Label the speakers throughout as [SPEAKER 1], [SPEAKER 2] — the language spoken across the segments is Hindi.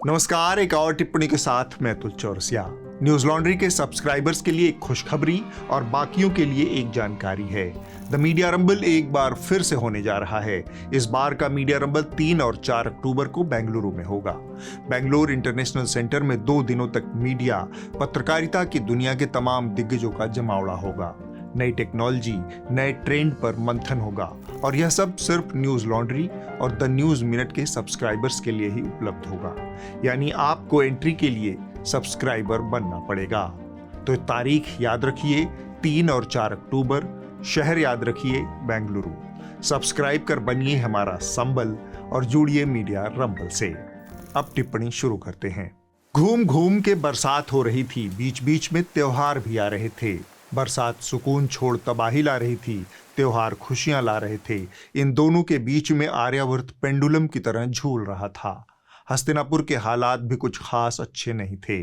[SPEAKER 1] नमस्कार, एक और टिप्पणी के साथ मैं अतुल चौरसिया। न्यूज लॉन्ड्री के सब्सक्राइबर्स के लिए एक खुशखबरी और बाकियों के लिए एक जानकारी है। द मीडिया रंबल एक बार फिर से होने जा रहा है। इस बार का मीडिया रंबल 3 और 4 अक्टूबर को बेंगलुरु में होगा। बेंगलुरु इंटरनेशनल सेंटर में 2 दिनों तक मीडिया, पत्रकारिता की दुनिया के तमाम दिग्गजों का जमावड़ा होगा। नई टेक्नोलॉजी, नए ट्रेंड पर मंथन होगा और यह सब सिर्फ न्यूज लॉन्ड्री और द न्यूज मिनट के सब्सक्राइबर्स के लिए ही उपलब्ध होगा। यानी आपको एंट्री के लिए सब्सक्राइबर बनना पड़ेगा। तो तारीख याद रखिए, 3 और 4 अक्टूबर। शहर याद रखिए, बेंगलुरु। सब्सक्राइब कर बनिए हमारा संबल और जुड़िए मीडिया रंबल से। अब टिप्पणी शुरू करते हैं। घूम घूम के बरसात हो रही थी, बीच बीच में त्योहार भी आ रहे थे। बरसात सुकून छोड़ तबाही ला रही थी, त्योहार खुशियां ला रहे थे। इन दोनों के बीच में आर्यावर्त पेंडुलम की तरह झूल रहा था। हस्तिनापुर के हालात भी कुछ खास अच्छे नहीं थे।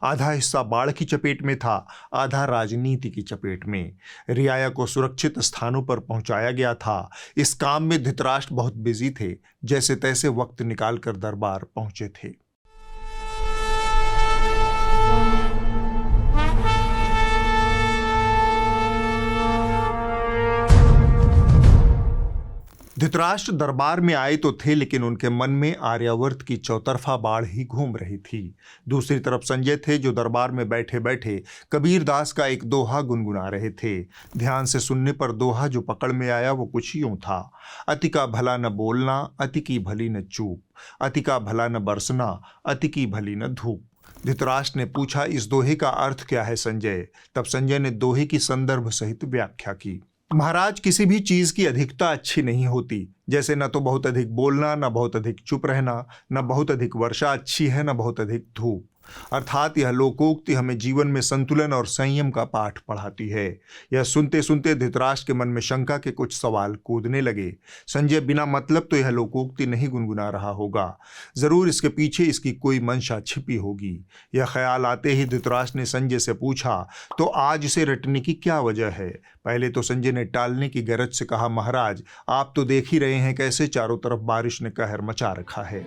[SPEAKER 1] आधा हिस्सा बाढ़ की चपेट में था, आधा राजनीति की चपेट में। रियाया को सुरक्षित स्थानों पर पहुंचाया गया था। इस काम में धृतराष्ट्र बहुत बिजी थे, जैसे तैसे वक्त निकालकर दरबार पहुंचे थे। धृतराष्ट्र दरबार में आए तो थे, लेकिन उनके मन में आर्यावर्त की चौतरफा बाढ़ ही घूम रही थी। दूसरी तरफ संजय थे, जो दरबार में बैठे बैठे कबीर दास का एक दोहा गुनगुना रहे थे। ध्यान से सुनने पर दोहा जो पकड़ में आया वो कुछ यूं था: अति का भला न बोलना, अति की भली न चूप, अति का भला न बरसना, अति की भली न धूप। धृतराष्ट्र ने पूछा, इस दोहे का अर्थ क्या है संजय? तब संजय ने दोहे की संदर्भ सहित व्याख्या की। महाराज, किसी भी चीज की अधिकता अच्छी नहीं होती। जैसे न तो बहुत अधिक बोलना, न बहुत अधिक चुप रहना, न बहुत अधिक वर्षा अच्छी है, न बहुत अधिक धूप। अर्थात यह लोकोक्ति हमें जीवन में संतुलन और संयम का पाठ पढ़ाती है। यह सुनते सुनते धृतराष्ट्र के मन में शंका के कुछ सवाल कूदने लगे। संजय बिना मतलब तो यह लोकोक्ति नहीं गुनगुना रहा होगा, जरूर इसके पीछे इसकी कोई मंशा छिपी होगी। यह ख्याल आते ही धृतराष्ट्र ने संजय से पूछा, तो आज इसे रटने की क्या वजह है? पहले तो संजय ने टालने की गरज से कहा, महाराज आप तो देख ही रहे हैं कैसे चारों तरफ बारिश ने कहर मचा रखा है।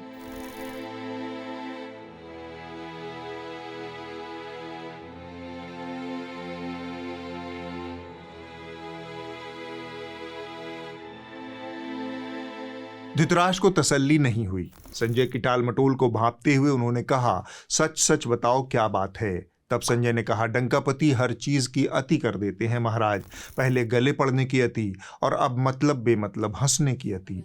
[SPEAKER 1] धृतराष्ट्र को तसल्ली नहीं हुई। संजय की टाल मटोल को भांपते हुए उन्होंने कहा, सच सच बताओ क्या बात है? तब संजय ने कहा, डंकापति हर चीज की अति कर देते हैं महाराज। पहले गले पड़ने की अति और अब मतलब बेमतलब हंसने की अति।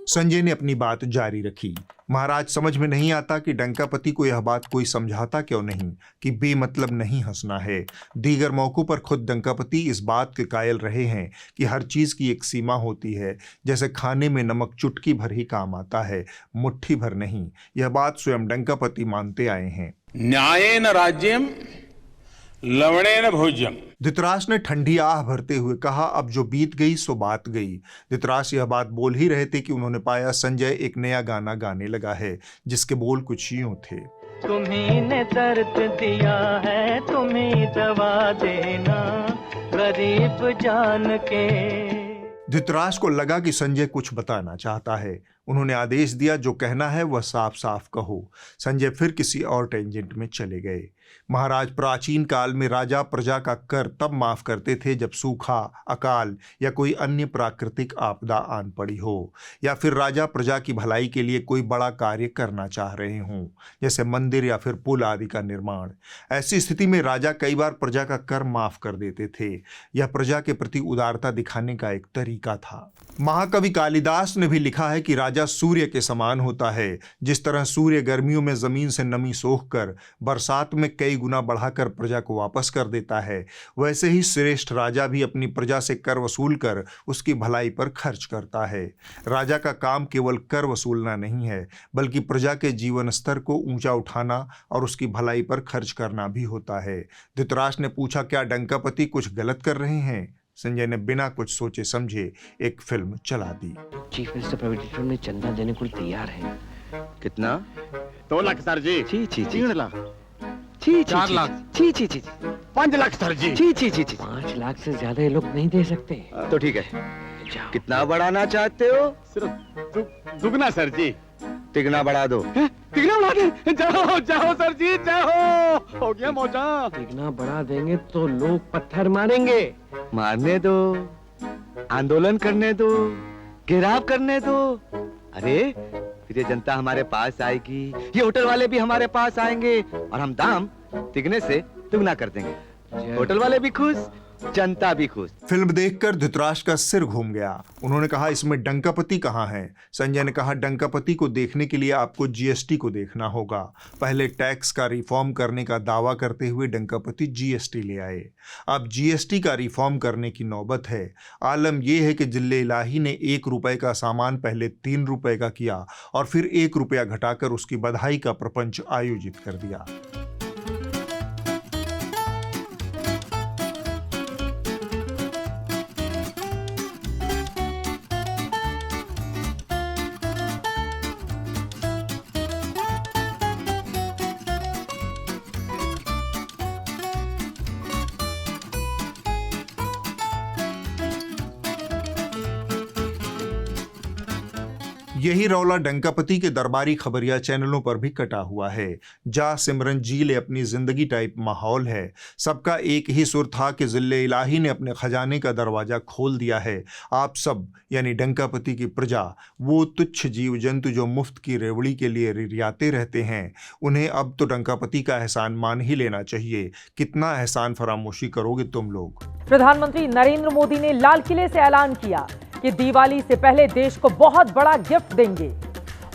[SPEAKER 1] संजय ने अपनी बात जारी रखी, महाराज समझ में नहीं आता कि डंकापति को यह बात कोई समझाता क्यों नहीं कि बेमतलब नहीं हंसना है। दीगर मौकों पर खुद डंकापति इस बात के कायल रहे हैं कि हर चीज की एक सीमा होती है। जैसे खाने में नमक चुटकी भर ही काम आता है, मुट्ठी भर नहीं। यह बात स्वयं डंकापति मानते आए हैं।
[SPEAKER 2] न्यायेन राज्यम लवणेन भोज्यम।
[SPEAKER 1] धृतराष्ट्र ने ठंडी आह भरते हुए कहा, अब जो बीत गई सो बात गई। धृतराष्ट्र यह बात बोल ही रहे थे कि उन्होंने पाया संजय एक नया गाना गाने लगा है, जिसके बोल कुछ यूं थे:
[SPEAKER 3] तुम्ही ने दर्द दिया है, तुम्ही दवा देना गरीब जान के।
[SPEAKER 1] धृतराष्ट्र को लगा कि संजय कुछ बताना चाहता है। उन्होंने आदेश दिया, जो कहना है वह साफ साफ कहो। संजय फिर किसी और टेंजेंट में चले गए। महाराज, प्राचीन काल में राजा प्रजा का कर तब माफ करते थे जब सूखा, अकाल या कोई अन्य प्राकृतिक आपदा आन पड़ी हो, या फिर राजा प्रजा की भलाई के लिए कोई बड़ा कार्य करना चाह रहे हों, जैसे मंदिर या फिर पुल आदि का निर्माण। ऐसी स्थिति में राजा कई बार प्रजा का कर माफ कर देते थे। यह प्रजा के प्रति उदारता दिखाने का एक तरीका था। महाकवि कालिदास ने भी लिखा है कि राजा सूर्य के समान होता है। जिस तरह सूर्य गर्मियों में जमीन से नमी सोख कर बरसात में कई गुना बढ़ाकर प्रजा को वापस कर देता है, वैसे ही श्रेष्ठ राजा भी अपनी प्रजा से कर वसूल कर उसकी भलाई पर खर्च करता है। राजा का काम केवल कर वसूलना नहीं है, बल्कि प्रजा के जीवन स्तर को ऊंचा उठाना और उसकी भलाई पर खर्च करना भी होता है। धृतराष्ट्र ने पूछा, क्या डंकापति कुछ गलत कर रहे हैं? संजय ने बिना कुछ सोचे समझे एक फिल्म चला दी।
[SPEAKER 4] चीफ मिनिस्टर प्राइवेट फर्म में चंदा देने को तैयार है।
[SPEAKER 2] कितना? 2 लाख सर जी।
[SPEAKER 4] 3 लाख। छी
[SPEAKER 2] 4 लाख।
[SPEAKER 4] छी छी छी
[SPEAKER 5] 5 लाख सर जी।
[SPEAKER 4] छी छी छी छी 5 लाख से ज्यादा ये लोग नहीं दे सकते।
[SPEAKER 5] तो ठीक है,
[SPEAKER 4] जाओ।
[SPEAKER 5] कितना बढ़ाना चाहते हो?
[SPEAKER 6] सिर्फ दुगना सर जी।
[SPEAKER 5] तिगना बढ़ा दो।
[SPEAKER 6] तिगना बढ़ा दे। जाओ जाओ सर जी, जाओ, हो गया मौजा।
[SPEAKER 4] तिगना बढ़ा देंगे तो लोग पत्थर मारेंगे।
[SPEAKER 5] मारने दो, आंदोलन करने दो, घेराव करने दो। अरे फिर ये जनता हमारे पास आएगी, ये होटल वाले भी हमारे पास आएंगे और हम दाम तिगने से दुगना कर देंगे। होटल वाले भी खुश, जनता भी खुश।
[SPEAKER 1] फिल्म देखकर धृतराष्ट्र का सिर घूम गया। उन्होंने कहा, इसमें डंकापति कहाँ है? संजय ने कहा, डंकापति को देखने के लिए आपको जीएसटी को देखना होगा। पहले टैक्स का रिफॉर्म करने का दावा करते हुए डंकापति जीएसटी ले आए। अब जीएसटी का रिफॉर्म करने की नौबत है। आलम यह है कि जिले इलाही ने 1 रुपए का सामान पहले 3 रुपए का किया और फिर 1 रुपया घटाकर उसकी बधाई का प्रपंच आयोजित कर दिया। यही रौला डंकापति के दरबारी खबरिया चैनलों पर भी कटा हुआ है। जा सिमरन जी ले अपनी जिंदगी टाइप माहौल है। सबका एक ही सुर था कि जिले इलाही ने अपने खजाने का दरवाजा खोल दिया है। आप सब यानी डंकापति की प्रजा, वो तुच्छ जीव जंतु जो मुफ्त की रेवड़ी के लिए रिरियाते रहते हैं, उन्हें अब तो डंकापति का एहसान मान ही लेना चाहिए। कितना एहसान फरामोशी करोगे तुम लोग?
[SPEAKER 7] प्रधानमंत्री नरेंद्र मोदी ने लाल किले से ऐलान किया कि दिवाली से पहले देश को बहुत बड़ा गिफ्ट देंगे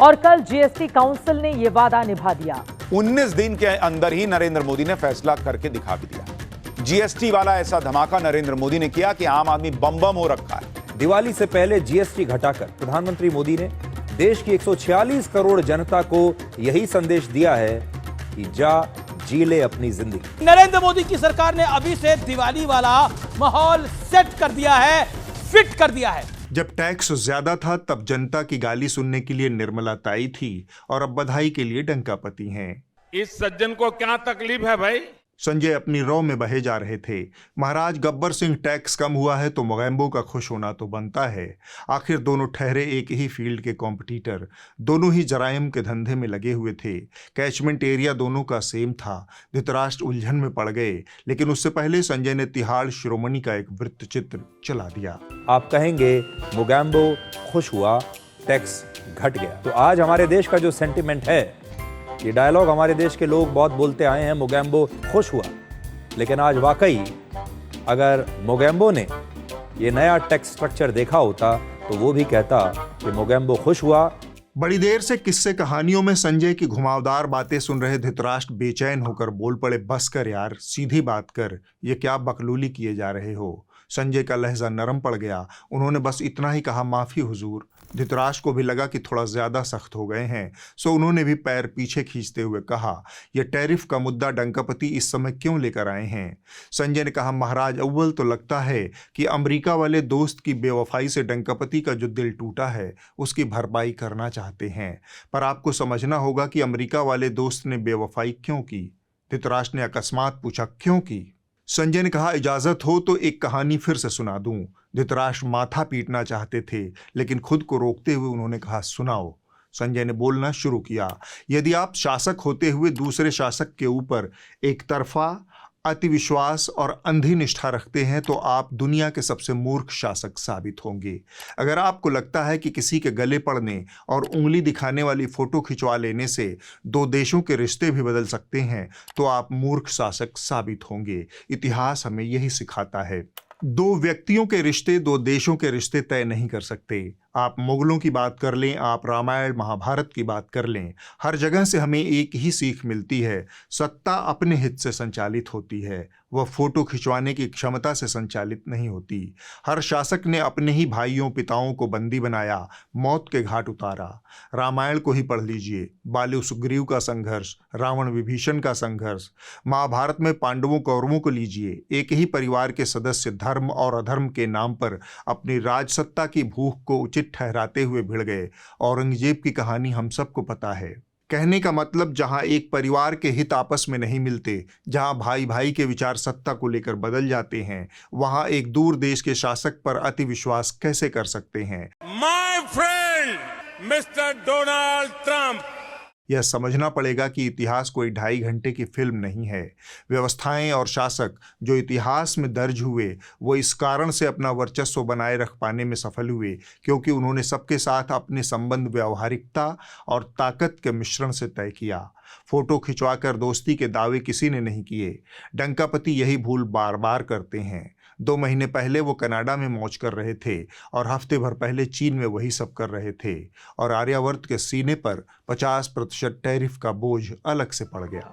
[SPEAKER 7] और कल जीएसटी काउंसिल ने यह वादा निभा दिया।
[SPEAKER 8] 19 दिन के अंदर ही नरेंद्र मोदी ने फैसला करके दिखा भी दिया। जीएसटी वाला ऐसा धमाका नरेंद्र मोदी ने किया कि आम आदमी बम बम हो रखा है।
[SPEAKER 9] दिवाली से पहले जीएसटी घटाकर प्रधानमंत्री मोदी ने देश की 146 करोड़ जनता को यही संदेश दिया है कि जा जी ले अपनी जिंदगी।
[SPEAKER 10] नरेंद्र मोदी की सरकार ने अभी से दिवाली वाला माहौल सेट कर दिया है, फिट कर दिया है।
[SPEAKER 1] जब टैक्स ज्यादा था तब जनता की गाली सुनने के लिए निर्मला ताई थी और अब बधाई के लिए डंकापति हैं।
[SPEAKER 2] इस सज्जन को क्या तकलीफ है भाई?
[SPEAKER 1] संजय अपनी रौ में बहे जा रहे थे। महाराज गब्बर सिंह, टैक्स कम हुआ है तो मोगैम्बो का खुश होना तो बनता है। आखिर दोनों ठहरे एक ही फील्ड के कॉम्पिटिटर, दोनों ही जराइम के धंधे में लगे हुए थे। कैचमेंट एरिया दोनों का सेम था। धृतराष्ट्र उलझन में पड़ गए, लेकिन उससे पहले संजय ने तिहाड़ शिरोमणि का एक वृत्त चित्र चला दिया।
[SPEAKER 9] आप कहेंगे मोगैम्बो खुश हुआ, टैक्स घट गया। तो आज हमारे देश का जो सेंटिमेंट है, ये डायलॉग हमारे देश के लोग बहुत बोलते आए हैं, मोगैम्बो खुश हुआ। लेकिन आज वाकई अगर मोगैम्बो ने ये नया टैक्स स्ट्रक्चर देखा होता तो वो भी कहता कि मोगैम्बो खुश हुआ।
[SPEAKER 1] बड़ी देर से किस्से कहानियों में संजय की घुमावदार बातें सुन रहे धृतराष्ट्र बेचैन होकर बोल पड़े, बस कर यार, सीधी बात कर, ये क्या बकलूली किए जा रहे हो? संजय का लहजा नरम पड़ गया। उन्होंने बस इतना ही कहा, माफी हुजूर। धृतराष्ट्र को भी लगा कि थोड़ा ज्यादा सख्त हो गए हैं, सो उन्होंने भी पैर पीछे खींचते हुए कहा, यह टैरिफ का मुद्दा डंकापति इस समय क्यों लेकर आए हैं? संजय ने कहा, महाराज अव्वल तो लगता है कि अमेरिका वाले दोस्त की बेवफाई से डंकापति का जो दिल टूटा है उसकी भरपाई करना चाहते हैं, पर आपको समझना होगा कि अमेरिका वाले दोस्त ने बेवफाई क्यों की? धृतराष्ट्र ने अकस्मात पूछा, क्यों की? संजय ने कहा, इजाजत हो तो एक कहानी फिर से सुना दूं। धृतराष्ट्र माथा पीटना चाहते थे, लेकिन खुद को रोकते हुए उन्होंने कहा, सुनाओ। संजय ने बोलना शुरू किया, यदि आप शासक होते हुए दूसरे शासक के ऊपर एक तरफा अति विश्वास और अंधी निष्ठा रखते हैं तो आप दुनिया के सबसे मूर्ख शासक साबित होंगे। अगर आपको लगता है कि किसी के गले पड़ने और उंगली दिखाने वाली फोटो खिंचवा लेने से 2 देशों के रिश्ते भी बदल सकते हैं तो आप मूर्ख शासक साबित होंगे। इतिहास हमें यही सिखाता है। 2 व्यक्तियों के रिश्ते 2 देशों के रिश्ते तय नहीं कर सकते। आप मुगलों की बात कर लें, आप रामायण महाभारत की बात कर लें, हर जगह से हमें एक ही सीख मिलती है, सत्ता अपने हित से संचालित होती है, वह फोटो खिंचवाने की क्षमता से संचालित नहीं होती। हर शासक ने अपने ही भाइयों पिताओं को बंदी बनाया, मौत के घाट उतारा। रामायण को ही पढ़ लीजिए, बाली सुग्रीव का संघर्ष, रावण विभीषण का संघर्ष। महाभारत में पांडवों कौरवों को लीजिए, एक ही परिवार के सदस्य धर्म और अधर्म के नाम पर अपनी राजसत्ता की भूख को उचित ठहराते हुए भिड़ गए। औरंगजेब की कहानी हम सबको पता है। कहने का मतलब जहां एक परिवार के हित आपस में नहीं मिलते, जहां भाई भाई के विचार सत्ता को लेकर बदल जाते हैं, वहां एक दूर देश के शासक पर अति विश्वास कैसे कर सकते हैं?
[SPEAKER 2] My friend mister Donald Trump,
[SPEAKER 1] यह समझना पड़ेगा कि इतिहास कोई 2.5 घंटे की फिल्म नहीं है। व्यवस्थाएं और शासक जो इतिहास में दर्ज हुए वो इस कारण से अपना वर्चस्व बनाए रख पाने में सफल हुए क्योंकि उन्होंने सबके साथ अपने संबंध व्यवहारिकता और ताकत के मिश्रण से तय किया। फोटो खिंचवाकर दोस्ती के दावे किसी ने नहीं किए। डंकापति यही भूल बार बार करते हैं। 2 महीने पहले वो कनाडा में मौज कर रहे थे और हफ्ते भर पहले चीन में वही सब कर रहे थे और आर्यावर्त के सीने पर 50% टैरिफ का बोझ अलग से पड़ गया।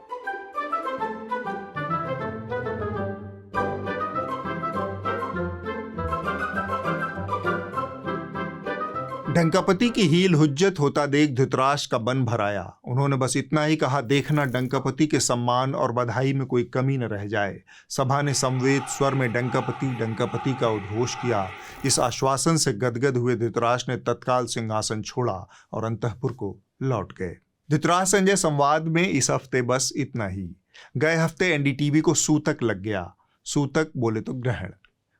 [SPEAKER 1] डंकापति की हील हुज्जत होता देख धृतराष्ट्र का बन भर आया। उन्होंने बस इतना ही कहा, देखना डंकापति के सम्मान और बधाई में कोई कमी न रह जाए। सभा ने संवेद स्वर में डंकापति का उद्घोष किया। इस आश्वासन से गदगद हुए धृतराष्ट्र ने तत्काल सिंहासन छोड़ा और अंतःपुर को लौट गए। धृतराष्ट्र संजय संवाद में इस हफ्ते बस इतना ही। गए हफ्ते एनडीटीवी को सूतक लग गया। सूतक बोले तो ग्रहण।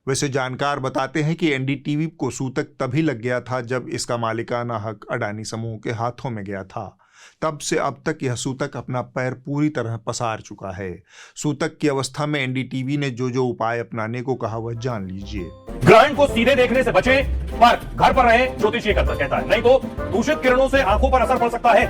[SPEAKER 1] वैसे जानकार बताते हैं कि एनडीटीवी को सूतक तभी लग गया था जब इसका मालिकाना हक अडानी समूह के हाथों में गया था। तब से अब तक यह सूतक अपना पैर पूरी तरह पसार चुका है। सूतक की अवस्था में एनडीटीवी ने जो उपाय अपनाने को कहा वह जान लीजिए।
[SPEAKER 11] ग्रहण को सीधे देखने से बचे, पर घर पर रहे, ज्योतिष ये कहता है, नहीं तो दूषित किरणों से आंखों पर असर पड़ सकता है।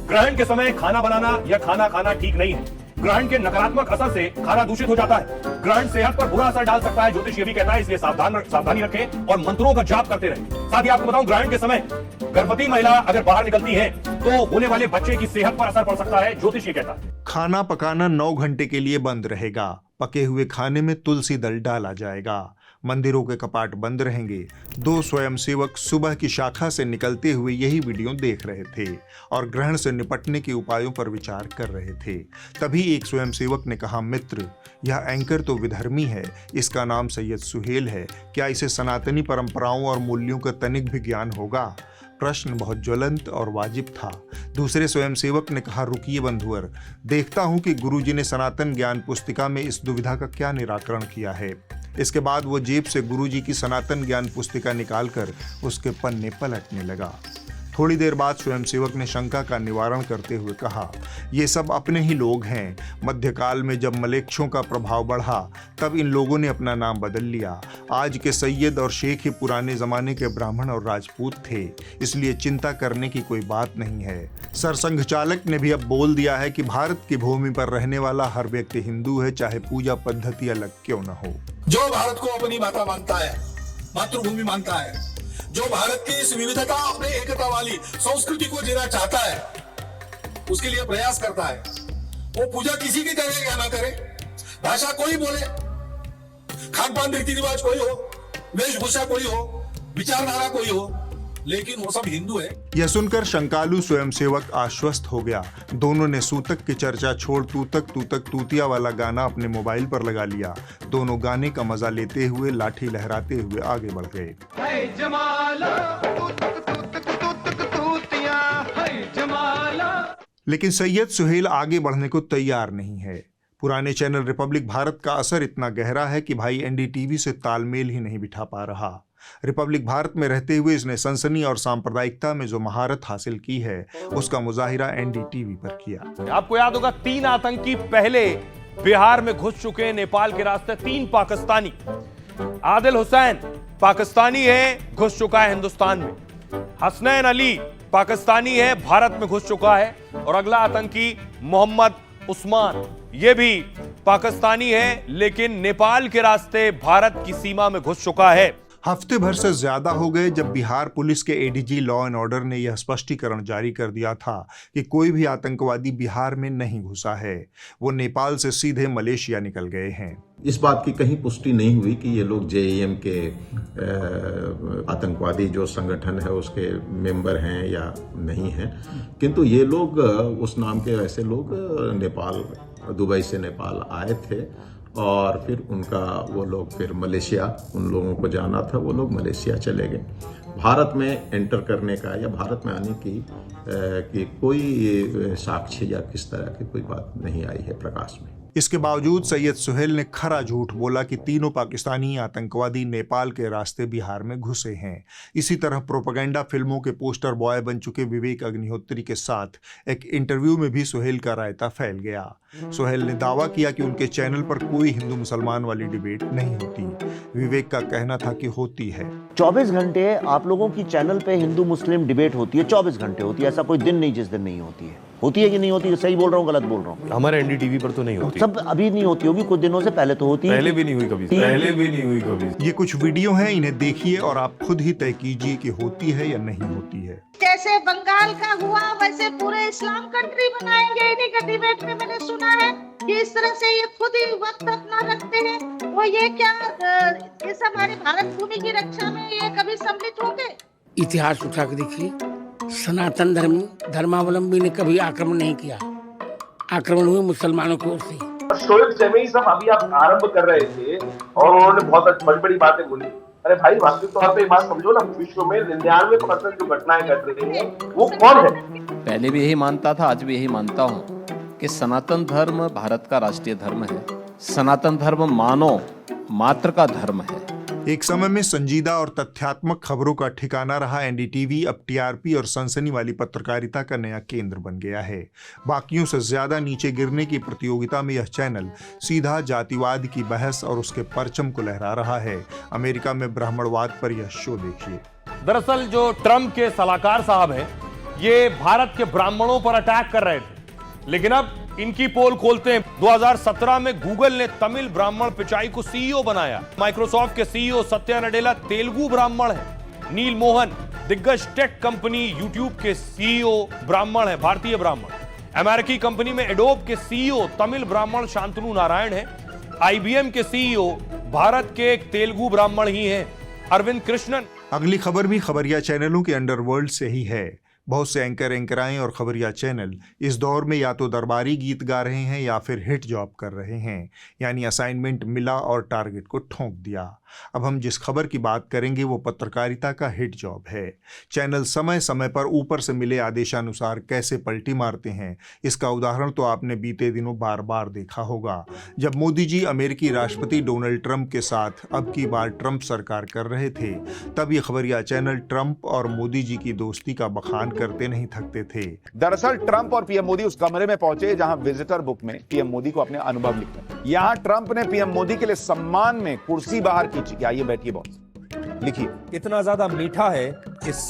[SPEAKER 11] ग्रहण के समय खाना बनाना या खाना खाना ठीक नहीं है। ग्रहण के नकारात्मक असर से खाना दूषित हो जाता है। ग्रहण सेहत पर बुरा असर डाल सकता है, ज्योतिष ये भी कहता है, इसलिए सावधानी रखें और मंत्रों का जाप करते रहें। साथ ही आपको बताऊं, ग्रहण के समय गर्भवती महिला अगर बाहर निकलती है तो होने वाले बच्चे की सेहत पर असर पड़ सकता है, ज्योतिष ये कहता है।
[SPEAKER 1] खाना पकाना 9 घंटे के लिए बंद रहेगा। पके हुए खाने में तुलसी दल डाला जाएगा। मंदिरों के कपाट बंद रहेंगे। 2 स्वयंसेवक सुबह की शाखा से निकलते हुए यही वीडियो देख रहे थे और ग्रहण से निपटने के उपायों पर विचार कर रहे थे। तभी एक स्वयंसेवक ने कहा, मित्र, यह एंकर तो विधर्मी है, इसका नाम सैयद सुहेल है, क्या इसे सनातनी परंपराओं और मूल्यों का तनिक भी ज्ञान होगा? प्रश्न बहुत ज्वलंत और वाजिब था। दूसरे स्वयंसेवक ने कहा, रुकिए बंधुअर, देखता हूं कि गुरुजी ने सनातन ज्ञान पुस्तिका में इस दुविधा का क्या निराकरण किया है। इसके बाद वो जेब से गुरुजी की सनातन ज्ञान पुस्तिका निकालकर उसके पन्ने पलटने लगा। थोड़ी देर बाद स्वयंसेवक ने शंका का निवारण करते हुए कहा, ये सब अपने ही लोग हैं। मध्यकाल में जब मलेच्छों का प्रभाव बढ़ा तब इन लोगों ने अपना नाम बदल लिया। आज के सैयद और शेख ही पुराने जमाने के ब्राह्मण और राजपूत थे, इसलिए चिंता करने की कोई बात नहीं है। सरसंघ चालक ने भी अब बोल दिया है कि भारत की भूमि पर रहने वाला हर व्यक्ति हिंदू है, चाहे पूजा पद्धति अलग क्यों न हो।
[SPEAKER 12] जो भारत को अपनी माता मानता है, मातृभूमि मानता है, जो भारत की इस विविधता, अपने एकता वाली संस्कृति को जीना चाहता है, उसके लिए प्रयास करता है। वो पूजा किसी की करे या ना करे, भाषा कोई बोले, खान पान रीति रिवाज कोई हो, वेशभूषा कोई हो, विचारधारा कोई हो, लेकिन वो सब हिंदू है।
[SPEAKER 1] यह सुनकर शंकालु स्वयंसेवक आश्वस्त हो गया। दोनों ने सूतक की चर्चा छोड़ तूतक तूतिया वाला गाना अपने मोबाइल पर लगा लिया। दोनों गाने का मजा लेते हुए, लाठी लहराते हुए आगे बढ़ गए। लेकिन सैयद सुहेल आगे बढ़ने को तैयार नहीं है। पुराने चैनल रिपब्लिक भारत का असर इतना गहरा है कि भाई एनडीटीवी से तालमेल ही नहीं बिठा पा रहा। रिपब्लिक भारत में रहते हुए इसने सनसनी और सांप्रदायिकता में जो महारत हासिल की है, उसका मुजाहिरा एनडीटीवी पर किया।
[SPEAKER 11] आपको याद होगा, 3 आतंकी पहले बिहार में घुस चुके, नेपाल के रास्ते 3 पाकिस्तानी। आदिल हुसैन पाकिस्तानी है, घुस चुका है हिंदुस्तान में। हसनैन अली पाकिस्तानी है, भारत में घुस चुका है। और अगला आतंकी मोहम्मद उस्मान, ये भी पाकिस्तानी है, लेकिन नेपाल के रास्ते भारत की सीमा में घुस चुका है।
[SPEAKER 1] हफ्ते भर से ज्यादा हो गए जब बिहार पुलिस के एडीजी लॉ एंड ऑर्डर ने यह स्पष्टीकरण जारी कर दिया था कि कोई भी आतंकवादी बिहार में नहीं घुसा है। वो नेपाल से सीधे मलेशिया निकल गए हैं।
[SPEAKER 13] इस बात की कहीं पुष्टि नहीं हुई कि ये लोग जेईएम के आतंकवादी जो संगठन है उसके मेंबर हैं या नहीं हैं, किंतु ये लोग उस नाम के ऐसे लोग नेपाल, दुबई से नेपाल आए थे और फिर उनका वो लोग फिर मलेशिया, उन लोगों को जाना था, वो लोग मलेशिया चले गए। भारत में एंटर करने का या भारत में आने की कोई साक्ष्य या किस तरह की कोई बात नहीं आई है प्रकाश में।
[SPEAKER 1] इसके बावजूद सैयद सुहेल ने खरा झूठ बोला कि तीनों पाकिस्तानी आतंकवादी नेपाल के रास्ते बिहार में घुसे हैं। इसी तरह प्रोपेगेंडा फिल्मों के पोस्टर बॉय बन चुके विवेक अग्निहोत्री के साथ एक इंटरव्यू में भी सुहेल का रायता फैल गया। सुहेल ने दावा किया कि उनके चैनल पर कोई हिंदू मुसलमान वाली डिबेट नहीं होती। विवेक का कहना था कि होती है।
[SPEAKER 14] 24 घंटे आप लोगों की चैनल पे हिंदू मुस्लिम डिबेट होती है, 24 घंटे होती है, ऐसा कोई दिन नहीं जिस दिन नहीं होती है। होती है कि नहीं होती है? सही बोल रहा हूँ, गलत बोल रहा हूँ?
[SPEAKER 11] हमारे एनडीटीवी पर तो नहीं होती।
[SPEAKER 14] सब अभी नहीं होती होगी, कुछ दिनों से पहले तो होती है।
[SPEAKER 11] पहले भी नहीं हुई कभी, पहले भी नहीं हुई कभी।
[SPEAKER 1] ये कुछ वीडियो हैं, इन्हें देखिए और आप खुद ही तय कीजिए कि होती है या नहीं होती है।
[SPEAKER 15] जैसे बंगाल का हुआ वैसे पूरे इस्लाम कंट्री बनाएंगे इन्हीं का डिबेट में मैंने सुना है कि इस तरह से ये खुद ही वक्त अपना रखते हैं। वो ये क्या इस हमारे भारत भूमि की रक्षा में ये कभी सम्मिलित होंगे?
[SPEAKER 16] इतिहास उठा के देखिए, सनातन धर्मावलंबी ने कभी आक्रमण नहीं किया। आक्रमण हुए मुसलमानों की ओर से।
[SPEAKER 17] शोएब जमीई साहब अभी आप आरंभ कर रहे थे और उन्होंने बहुत बड़ी बातें बोली। अरे भाई, वास्तविक तौर पे बात समझो ना, विश्व में 99% जो घटनाएं घट रही हैं वो कौन है?
[SPEAKER 18] पहले भी यही मानता था, आज भी यही मानता हूँ कि सनातन धर्म भारत का राष्ट्रीय धर्म है। सनातन धर्म मानव मात्र का धर्म है।
[SPEAKER 1] एक समय में संजीदा और तथ्यात्मक खबरों का ठिकाना रहा एनडीटीवी अब टीआरपी और सनसनी वाली पत्रकारिता का नया केंद्र बन गया है। बाकियों से ज्यादा नीचे गिरने की प्रतियोगिता में यह चैनल सीधा जातिवाद की बहस और उसके परचम को लहरा रहा है। अमेरिका में ब्राह्मणवाद पर यह शो देखिए।
[SPEAKER 11] दरअसल जो ट्रंप के सलाहकार साहब हैं, ये भारत के ब्राह्मणों पर अटैक कर रहे थे, लेकिन अब इनकी पोल खोलते हैं। 2017 में गूगल ने तमिल ब्राह्मण पिचाई को सीईओ बनाया। माइक्रोसॉफ्ट के सीईओ सत्या नडेला तेलुगु ब्राह्मण है। नील मोहन दिग्गज टेक कंपनी यूट्यूब के सीईओ ब्राह्मण है, भारतीय ब्राह्मण। अमेरिकी कंपनी में एडोब के सीईओ तमिल ब्राह्मण शांतनु नारायण है। आईबीएम के सीईओ भारत के एक तेलुगु ब्राह्मण ही हैं, अरविंद कृष्णन।
[SPEAKER 1] अगली खबर भी खबरिया चैनलों के अंडरवर्ल्ड से ही है। बहुत से एंकराएं और खबरिया चैनल इस दौर में या तो दरबारी गीत गा रहे हैं या फिर हिट जॉब कर रहे हैं, यानी असाइनमेंट मिला और टारगेट को ठोंक दिया। अब हम जिस खबर की बात करेंगे वो पत्रकारिता का हिट जॉब है। चैनल समय समय पर ऊपर से मिले आदेशानुसार कैसे पलटी मारते हैं, इसका उदाहरण तो आपने बीते दिनों बार बार देखा होगा। जब मोदी जी अमेरिकी राष्ट्रपति डोनाल्ड ट्रंप के साथ अब की बार ट्रंप सरकार कर रहे थे, तब ये खबरिया चैनल ट्रंप और मोदी जी की दोस्ती का बखान करते नहीं थकते थे।
[SPEAKER 8] दरअसल ट्रंप और पीएम मोदी उस कमरे में पहुंचे जहां विजिटर बुक में पीएम मोदी को अपने अनुभव लिखते। यहां ट्रंप ने पीएम मोदी के लिए सम्मान में कुर्सी बाहर खींची कि आइए बैठिए बॉस, लिखिए।
[SPEAKER 9] इतना ज्यादा मीठा है इस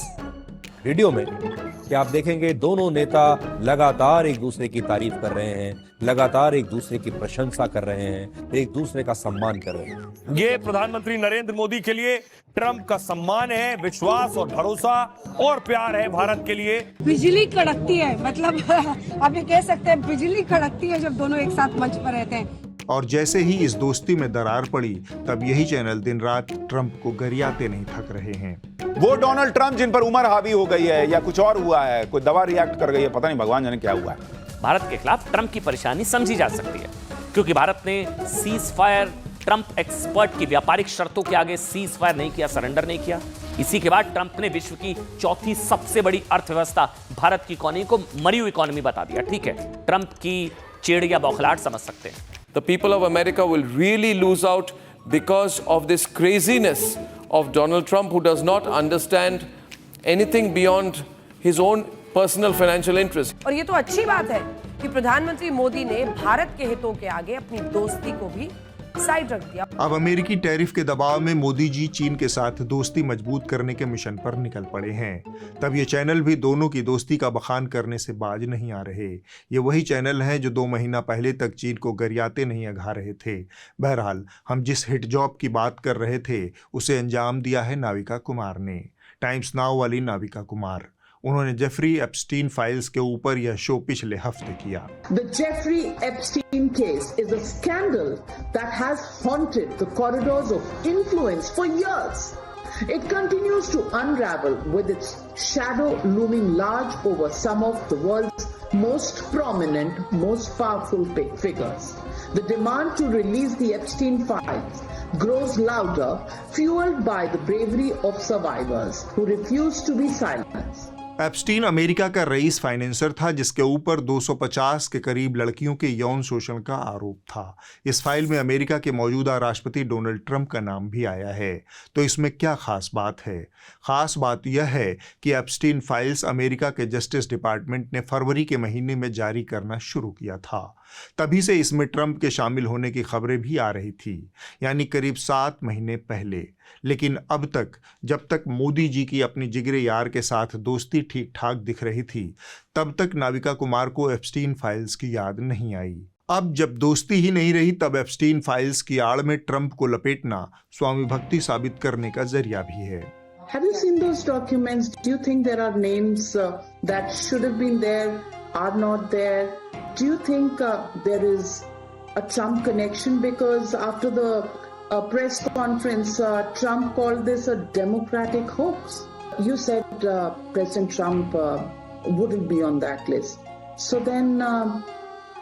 [SPEAKER 9] वीडियो में कि आप देखेंगे दोनों नेता लगातार एक दूसरे की तारीफ कर रहे हैं, लगातार एक दूसरे की प्रशंसा कर रहे हैं, एक दूसरे का सम्मान कर रहे हैं।
[SPEAKER 11] ये प्रधानमंत्री नरेंद्र मोदी के लिए ट्रंप का सम्मान है, विश्वास और भरोसा और प्यार है भारत के लिए।
[SPEAKER 19] बिजली कड़कती है, मतलब आप ये कह सकते हैं बिजली कड़कती है जब दोनों एक साथ मंच पर रहते हैं।
[SPEAKER 1] और जैसे ही इस दोस्ती में दरार पड़ी, तब यही चैनल दिन रात ट्रंप को गरियाते नहीं थक रहे हैं।
[SPEAKER 8] वो डोनाल्ड ट्रंप जिन पर उम्र हावी हो गई है या कुछ और हुआ है, कोई दवा रिएक्ट कर गई है, पता नहीं भगवान जाने क्या हुआ है।
[SPEAKER 20] भारत के खिलाफ ट्रंप की परेशानी समझी जा सकती है, क्योंकि भारत ने सीज फायर ट्रंप एक्सपर्ट की व्यापारिक शर्तों के आगे सीज फायर नहीं किया, सरेंडर नहीं किया। इसी के बाद ट्रंप ने विश्व की चौथी सबसे बड़ी अर्थव्यवस्था भारत की इकोनॉमी को मरी हुई इकोनॉमी बता दिया। ठीक है, ट्रंप की चिड़ या बौखलाहट समझ सकते हैं।
[SPEAKER 21] The people of America will really lose out because of this craziness of Donald Trump, who does not understand anything beyond his own personal financial interest.
[SPEAKER 22] और ये तो अच्छी बात है कि प्रधानमंत्री मोदी ने भारत के हितों के आगे अपनी दोस्ती को भी साइड रख दिया।
[SPEAKER 1] अब अमेरिकी टैरिफ के दबाव में मोदी जी चीन के साथ दोस्ती मजबूत करने के मिशन पर निकल पड़े हैं। तब ये चैनल भी दोनों की दोस्ती का बखान करने से बाज नहीं आ रहे। ये वही चैनल हैं जो 2 महीना पहले तक चीन को गरियाते नहीं अघा रहे थे। बहरहाल, हम जिस हिट जॉब की बात कर रहे थे उसे अंजाम दिया है नाविका कुमार ने। टाइम्स नाउ वाली नाविका कुमार, उन्होंने जेफरी एप्स्टीन फाइल्स के ऊपर यह शो पिछले हफ्ते किया।
[SPEAKER 23] The Jeffrey Epstein case is a scandal that has haunted the corridors of influence for years. It continues to unravel with its shadow looming large over some of the world's most prominent, most powerful figures. The demand to release the Epstein files grows louder, fueled by the bravery of survivors who refuse to be silenced.
[SPEAKER 1] Epstein America का रईस फाइनेंसर था जिसके ऊपर 250 के करीब लड़कियों के यौन शोषण का आरोप था। इस फाइल में अमेरिका के मौजूदा राष्ट्रपति डोनाल्ड ट्रंप का नाम भी आया है। तो इसमें क्या खास बात है? खास बात यह है कि एप्स्टीन फाइल्स अमेरिका के जस्टिस डिपार्टमेंट ने फरवरी के महीने में जारी करना शुरू किया था। तभी से इसमें ट्रंप के शामिल होने की खबरें भी आ रही थी, यानी करीब 7 महीने पहले। लेकिन अब तक, जब तक मोदी जी की अपनी जिगरे यार के साथ दोस्ती ठीक ठाक दिख रही थी, तब तक नाविका कुमार को एप्स्टीन फाइल्स की याद नहीं आई। अब जब दोस्ती ही नहीं रही, तब एप्स्टीन फाइल्स की आड़ में ट्रंप को लपेटना स्वामी भक्ति साबित करने का जरिया भी है।
[SPEAKER 23] Have you seen those documents? Do you think there are names that should have been there, are not there? Do you think there is a Trump connection? Because after the press conference, Trump called this a democratic hoax. You said President Trump wouldn't be on that list. So then,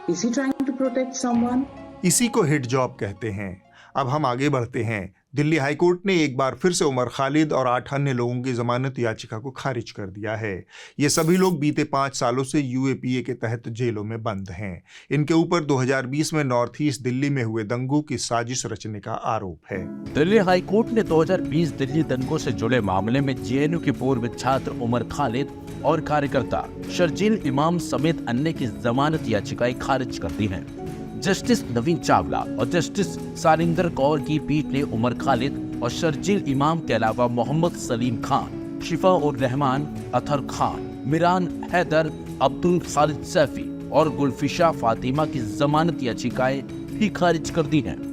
[SPEAKER 23] is he trying to protect someone?
[SPEAKER 1] इसी को हिट जॉब कहते हैं। अब हम आगे बढ़ते हैं। दिल्ली हाईकोर्ट ने एक बार फिर से उमर खालिद और 8 अन्य लोगों की जमानत याचिका को खारिज कर दिया है। ये सभी लोग बीते 5 सालों से यूएपीए के तहत जेलों में बंद हैं। इनके ऊपर 2020 में नॉर्थ ईस्ट दिल्ली में हुए दंगों की साजिश रचने का आरोप है।
[SPEAKER 3] दिल्ली हाईकोर्ट ने 2020 दिल्ली दंगों से जुड़े मामले में जेएनयू के पूर्व छात्र उमर खालिद और कार्यकर्ता शर्जील इमाम समेत अन्य की जमानत याचिकाएं खारिज कर दी हैं। जस्टिस नवीन चावला और जस्टिस सारिंदर कौर की पीठ ने उमर खालिद और शर्जील इमाम के अलावा मोहम्मद सलीम खान, शिफा उर रहमान, अतहर खान, मिरान हैदर, अब्दुल खालिद सैफी और गुलफिशा फातिमा की जमानत याचिकाएं भी खारिज कर दी हैं।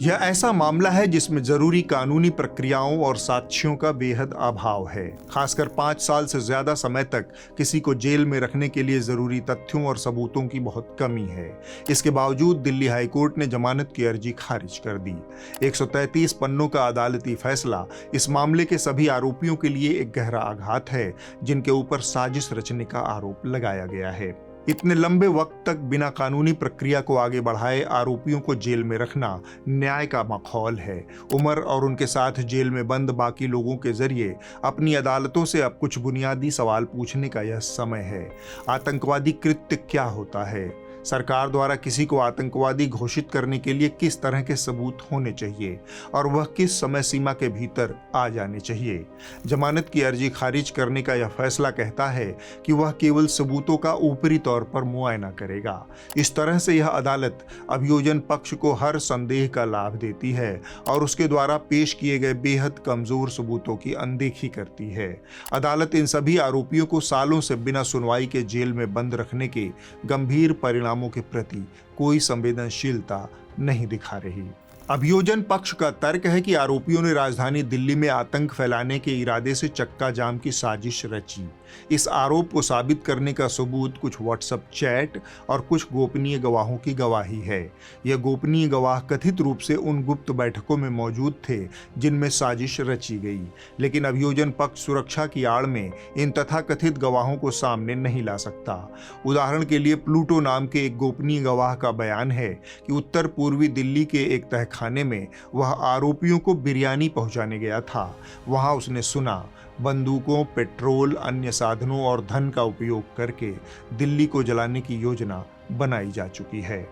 [SPEAKER 1] यह ऐसा मामला है जिसमें जरूरी कानूनी प्रक्रियाओं और साक्ष्यों का बेहद अभाव है। खासकर 5 साल से ज्यादा समय तक किसी को जेल में रखने के लिए जरूरी तथ्यों और सबूतों की बहुत कमी है। इसके बावजूद दिल्ली हाईकोर्ट ने जमानत की अर्जी खारिज कर दी। 133 पन्नों का अदालती फैसला इस मामले के सभी आरोपियों के लिए एक गहरा आघात है, जिनके ऊपर साजिश रचने का आरोप लगाया गया है। इतने लंबे वक्त तक बिना कानूनी प्रक्रिया को आगे बढ़ाए आरोपियों को जेल में रखना न्याय का माखौल है। उमर और उनके साथ जेल में बंद बाकी लोगों के जरिए अपनी अदालतों से अब कुछ बुनियादी सवाल पूछने का यह समय है। आतंकवादी कृत्य क्या होता है? सरकार द्वारा किसी को आतंकवादी घोषित करने के लिए किस तरह के सबूत होने चाहिए और वह किस समय सीमा के भीतर आ जाने चाहिए? जमानत की अर्जी खारिज करने का यह फैसला कहता है कि वह केवल सबूतों का ऊपरी तौर पर मुआयना करेगा। इस तरह से यह अदालत अभियोजन पक्ष को हर संदेह का लाभ देती है और उसके द्वारा पेश किए गए बेहद कमजोर सबूतों की अनदेखी करती है। अदालत इन सभी आरोपियों को सालों से बिना सुनवाई के जेल में बंद रखने के गंभीर परिणामों के प्रति कोई संवेदनशीलता नहीं दिखा रही। अभियोजन पक्ष का तर्क है कि आरोपियों ने राजधानी दिल्ली में आतंक फैलाने के इरादे से चक्का जाम की साजिश रची। इस आरोप को साबित करने का सबूत कुछ व्हाट्सएप चैट और कुछ गोपनीय गवाहों की गवाही है। यह गोपनीय गवाह कथित रूप से उन गुप्त बैठकों में मौजूद थे जिनमें साजिश रची गई, लेकिन अभियोजन पक्ष सुरक्षा की आड़ में इन तथाकथित गवाहों को सामने नहीं ला सकता। उदाहरण के लिए प्लूटो नाम के एक गोपनीय गवाह का बयान है कि उत्तर पूर्वी दिल्ली के एक तहखाने में वह आरोपियों को बिरयानी पहुंचाने गया था। वहां उसने सुना बंदूकों, पेट्रोल, अन्य साधनों और धन का उपयोग करके दिल्ली को जलाने की योजना बनाई जा चुकी है।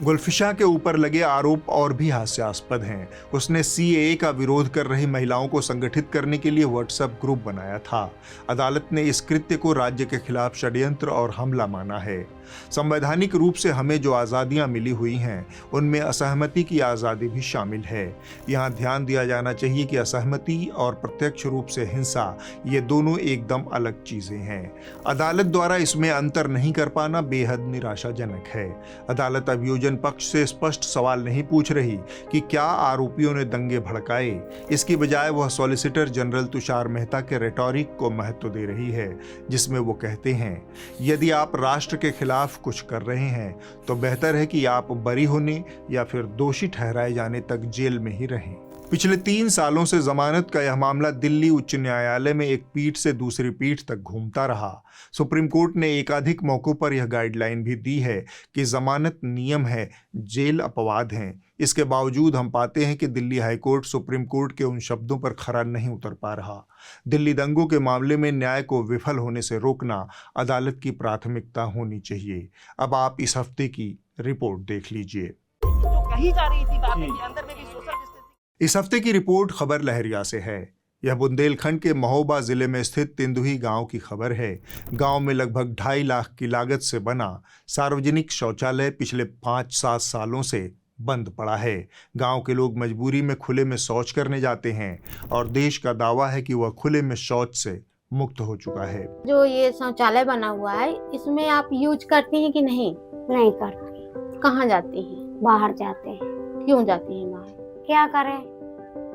[SPEAKER 1] गुलफिशा के ऊपर लगे आरोप और भी हास्यास्पद हैं। उसने सीएए का विरोध कर रही महिलाओं को संगठित करने के लिए व्हाट्सएप ग्रुप बनाया था। अदालत ने इस कृत्य को राज्य के खिलाफ षड्यंत्र और हमला माना है। संवैधानिक रूप से हमें जो आज़ादियां मिली हुई हैं, उनमें असहमति की आज़ादी भी शामिल है। यहाँ ध्यान दिया जाना चाहिए कि असहमति और प्रत्यक्ष रूप से हिंसा, ये दोनों एकदम अलग चीज़ें हैं। अदालत द्वारा इसमें अंतर नहीं कर पाना बेहद निराशाजनक है। अदालत अभियोजन पक्ष से स्पष्ट सवाल नहीं पूछ रही कि क्या आरोपियों ने दंगे भड़काए। इसकी बजाय वह सॉलिसिटर जनरल तुषार मेहता के रेटोरिक को महत्व दे रही है, जिसमें वो कहते हैं, यदि आप राष्ट्र के खिलाफ कुछ कर रहे हैं तो बेहतर है कि आप बरी होने या फिर दोषी ठहराए जाने तक जेल में ही रहें। पिछले 3 सालों से जमानत का यह मामला दिल्ली उच्च न्यायालय में एक पीठ से दूसरी पीठ तक घूमता रहा। सुप्रीम कोर्ट ने एकाधिक मौकों पर यह गाइडलाइन भी दी है कि जमानत नियम है, जेल अपवाद हैं। इसके बावजूद हम पाते हैं कि दिल्ली हाईकोर्ट सुप्रीम कोर्ट के उन शब्दों पर खरा नहीं उतर पा रहा। दिल्ली दंगों के मामले में न्याय को विफल होने से रोकना अदालत की प्राथमिकता होनी चाहिए। अब आप इस हफ्ते की रिपोर्ट देख लीजिए।
[SPEAKER 4] जो कही जा रही थी बातें कि अंदर में भी सोशल डिस्टेंसिंग।
[SPEAKER 1] इस हफ्ते की रिपोर्ट खबर लहरिया से है। यह बुंदेलखंड के महोबा जिले में स्थित तेंदुही गांव की खबर है। गांव में लगभग 2.5 लाख की लागत से बना सार्वजनिक शौचालय पिछले 5-7 सालों से बंद पड़ा है। गांव के लोग मजबूरी में खुले में शौच करने जाते हैं और देश का दावा है कि वह खुले में शौच से मुक्त हो चुका है।
[SPEAKER 5] जो ये शौचालय बना हुआ है, इसमें आप यूज करती हैं कि नहीं? नहीं करती। कहाँ जाती हैं? बाहर जाते हैं। क्यों जाती हैं बाहर? क्या करें,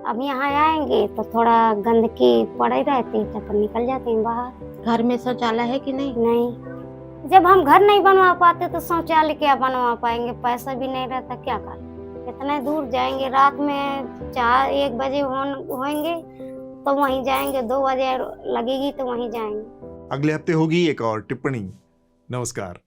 [SPEAKER 5] अब यहाँ आएंगे तो थोड़ा गंदगी पड़ी रहती है तो निकल जाते हैं बाहर। घर में शौचालय है कि नहीं? नहीं। जब हम घर नहीं बनवा पाते तो शौचालय क्या बनवा पाएंगे? पैसा भी नहीं रहता, क्या करें? इतने दूर जाएंगे, रात में 4-1 बजे होंगे तो वहीं जाएंगे, 2 बजे लगेगी तो वहीं जाएंगे।
[SPEAKER 1] अगले हफ्ते होगी एक और टिप्पणी। नमस्कार।